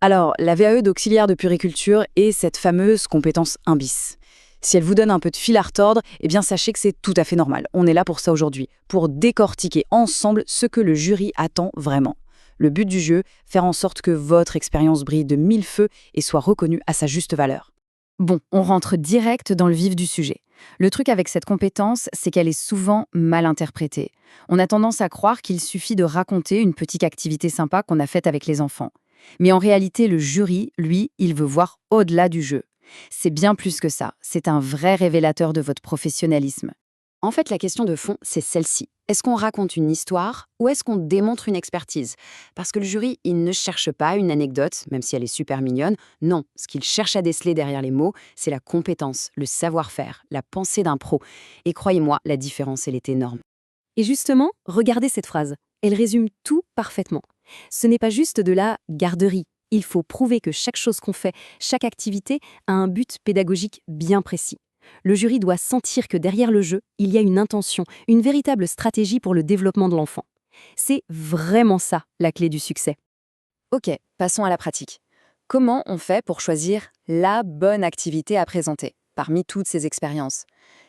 Alors, la VAE d'auxiliaire de puriculture est cette fameuse compétence 1 bis. Si elle vous donne un peu de fil à retordre, eh bien sachez que c'est tout à fait normal. On est là pour ça aujourd'hui, pour décortiquer ensemble ce que le jury attend vraiment. Le but du jeu, faire en sorte que votre expérience brille de mille feux et soit reconnue à sa juste valeur. Bon, on rentre direct dans le vif du sujet. Le truc avec cette compétence, c'est qu'elle est souvent mal interprétée. On a tendance à croire qu'il suffit de raconter une petite activité sympa qu'on a faite avec les enfants. Mais en réalité, le jury, lui, il veut voir au-delà du jeu. C'est bien plus que ça. C'est un vrai révélateur de votre professionnalisme. En fait, la question de fond, c'est celle-ci. Est-ce qu'on raconte une histoire ou est-ce qu'on démontre une expertise? Parce que le jury, il ne cherche pas une anecdote, même si elle est super mignonne. Non, ce qu'il cherche à déceler derrière les mots, c'est la compétence, le savoir-faire, la pensée d'un pro. Et croyez-moi, la différence, elle est énorme. Et justement, regardez cette phrase. Elle résume tout parfaitement. Ce n'est pas juste de la garderie. Il faut prouver que chaque chose qu'on fait, chaque activité, a un but pédagogique bien précis. Le jury doit sentir que derrière le jeu, il y a une intention, une véritable stratégie pour le développement de l'enfant. C'est vraiment ça, la clé du succès. Ok, passons à la pratique. Comment on fait pour choisir la bonne activité à présenter parmi toutes ces expériences?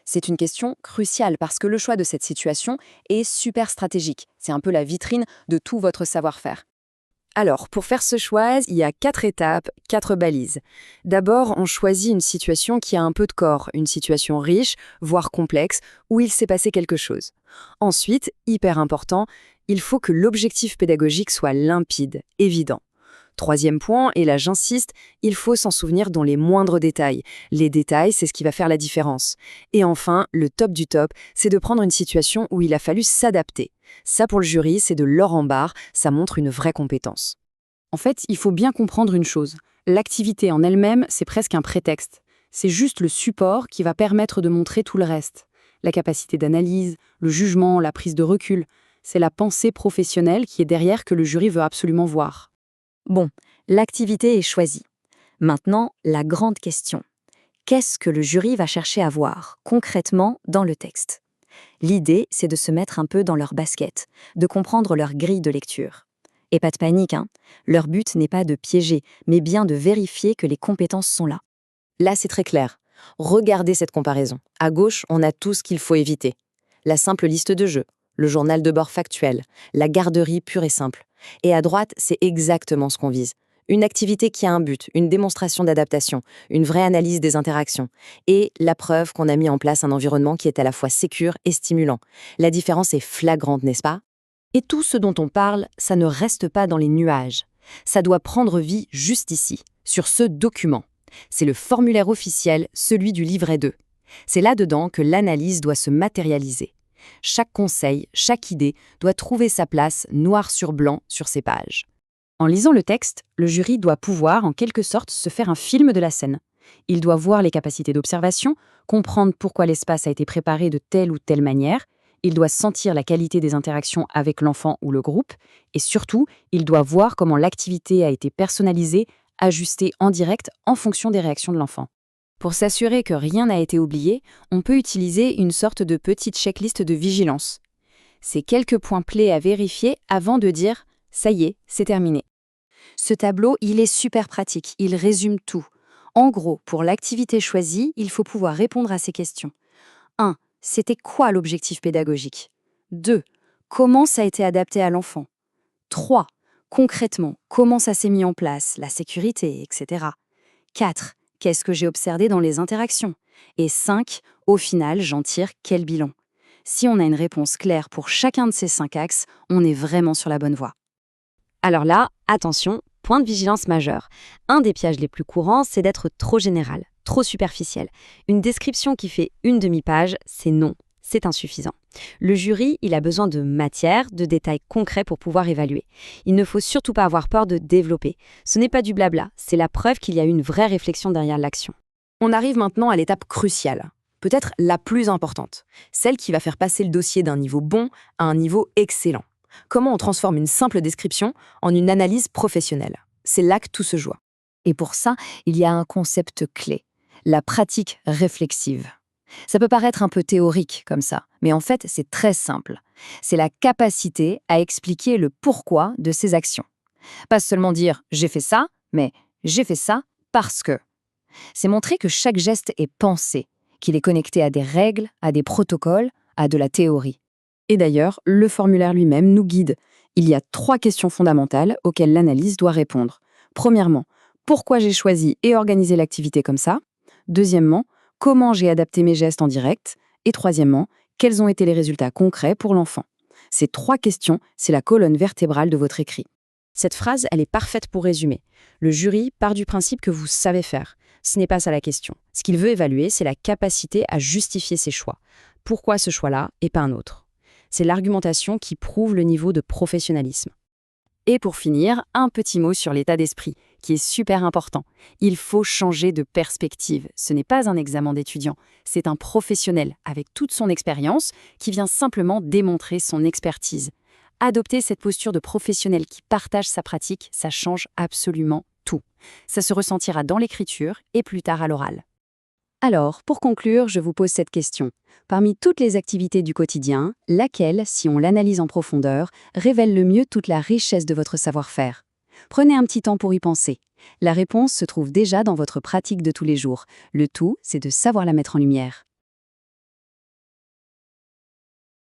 C'est une question cruciale parce que le choix de cette situation est super stratégique. C'est un peu la vitrine de tout votre savoir-faire. Alors, pour faire ce choix, il y a 4 étapes, 4 balises. D'abord, on choisit une situation qui a un peu de corps, une situation riche, voire complexe, où il s'est passé quelque chose. Ensuite, hyper important, il faut que l'objectif pédagogique soit limpide, évident. Troisième point, et là j'insiste, il faut s'en souvenir dans les moindres détails. Les détails, c'est ce qui va faire la différence. Et enfin, le top du top, c'est de prendre une situation où il a fallu s'adapter. Ça pour le jury, c'est de l'or en barre, ça montre une vraie compétence. En fait, il faut bien comprendre une chose. L'activité en elle-même, c'est presque un prétexte. C'est juste le support qui va permettre de montrer tout le reste. La capacité d'analyse, le jugement, la prise de recul. C'est la pensée professionnelle qui est derrière que le jury veut absolument voir. Bon, l'activité est choisie. Maintenant, la grande question. Qu'est-ce que le jury va chercher à voir, concrètement, dans le texte? L'idée, c'est de se mettre un peu dans leur basket, de comprendre leur grille de lecture. Et pas de panique, hein. Leur but n'est pas de piéger, mais bien de vérifier que les compétences sont là. Là, c'est très clair. Regardez cette comparaison. À gauche, on a tout ce qu'il faut éviter. La simple liste de jeux, le journal de bord factuel, la garderie pure et simple. Et à droite, c'est exactement ce qu'on vise. Une activité qui a un but, une démonstration d'adaptation, une vraie analyse des interactions. Et la preuve qu'on a mis en place un environnement qui est à la fois sécure et stimulant. La différence est flagrante, n'est-ce pas? Et tout ce dont on parle, ça ne reste pas dans les nuages. Ça doit prendre vie juste ici, sur ce document. C'est le formulaire officiel, celui du livret 2. C'est là-dedans que l'analyse doit se matérialiser. Chaque conseil, chaque idée doit trouver sa place noir sur blanc sur ces pages. En lisant le texte, le jury doit pouvoir, en quelque sorte, se faire un film de la scène. Il doit voir les capacités d'observation, comprendre pourquoi l'espace a été préparé de telle ou telle manière, il doit sentir la qualité des interactions avec l'enfant ou le groupe, et surtout, il doit voir comment l'activité a été personnalisée, ajustée en direct en fonction des réactions de l'enfant. Pour s'assurer que rien n'a été oublié, on peut utiliser une sorte de petite checklist de vigilance. C'est quelques points clés à vérifier avant de dire « ça y est, c'est terminé ». Ce tableau, il est super pratique, il résume tout. En gros, pour l'activité choisie, il faut pouvoir répondre à ces questions. 1. C'était quoi l'objectif pédagogique? 2. Comment ça a été adapté à l'enfant? 3. Concrètement, comment ça s'est mis en place, la sécurité, etc. 4. Qu'est-ce que j'ai observé dans les interactions? Et 5. Au final, j'en tire quel bilan? Si on a une réponse claire pour chacun de ces 5 axes, on est vraiment sur la bonne voie. Alors là, attention, point de vigilance majeur. Un des pièges les plus courants, c'est d'être trop général, trop superficiel. Une description qui fait une demi-page, c'est non, c'est insuffisant. Le jury, il a besoin de matière, de détails concrets pour pouvoir évaluer. Il ne faut surtout pas avoir peur de développer. Ce n'est pas du blabla, c'est la preuve qu'il y a eu une vraie réflexion derrière l'action. On arrive maintenant à l'étape cruciale, peut-être la plus importante, celle qui va faire passer le dossier d'un niveau bon à un niveau excellent. Comment on transforme une simple description en une analyse professionnelle? C'est là que tout se joue. Et pour ça, il y a un concept clé, la pratique réflexive. Ça peut paraître un peu théorique comme ça, mais en fait, c'est très simple. C'est la capacité à expliquer le pourquoi de ses actions. Pas seulement dire « j'ai fait ça », mais j'ai fait ça parce que. C'est montrer que chaque geste est pensé, qu'il est connecté à des règles, à des protocoles, à de la théorie. Et d'ailleurs, le formulaire lui-même nous guide. Il y a 3 questions fondamentales auxquelles l'analyse doit répondre. Premièrement, pourquoi j'ai choisi et organisé l'activité comme ça? Deuxièmement, comment j'ai adapté mes gestes en direct? Et troisièmement, quels ont été les résultats concrets pour l'enfant? Ces 3 questions, c'est la colonne vertébrale de votre écrit. Cette phrase, elle est parfaite pour résumer. Le jury part du principe que vous savez faire. Ce n'est pas ça la question. Ce qu'il veut évaluer, c'est la capacité à justifier ses choix. Pourquoi ce choix-là et pas un autre? C'est l'argumentation qui prouve le niveau de professionnalisme. Et pour finir, un petit mot sur l'état d'esprit, qui est super important. Il faut changer de perspective. Ce n'est pas un examen d'étudiant, c'est un professionnel avec toute son expérience qui vient simplement démontrer son expertise. Adopter cette posture de professionnel qui partage sa pratique, ça change absolument tout. Ça se ressentira dans l'écriture et plus tard à l'oral. Alors, pour conclure, je vous pose cette question. Parmi toutes les activités du quotidien, laquelle, si on l'analyse en profondeur, révèle le mieux toute la richesse de votre savoir-faire? Prenez un petit temps pour y penser. La réponse se trouve déjà dans votre pratique de tous les jours. Le tout, c'est de savoir la mettre en lumière.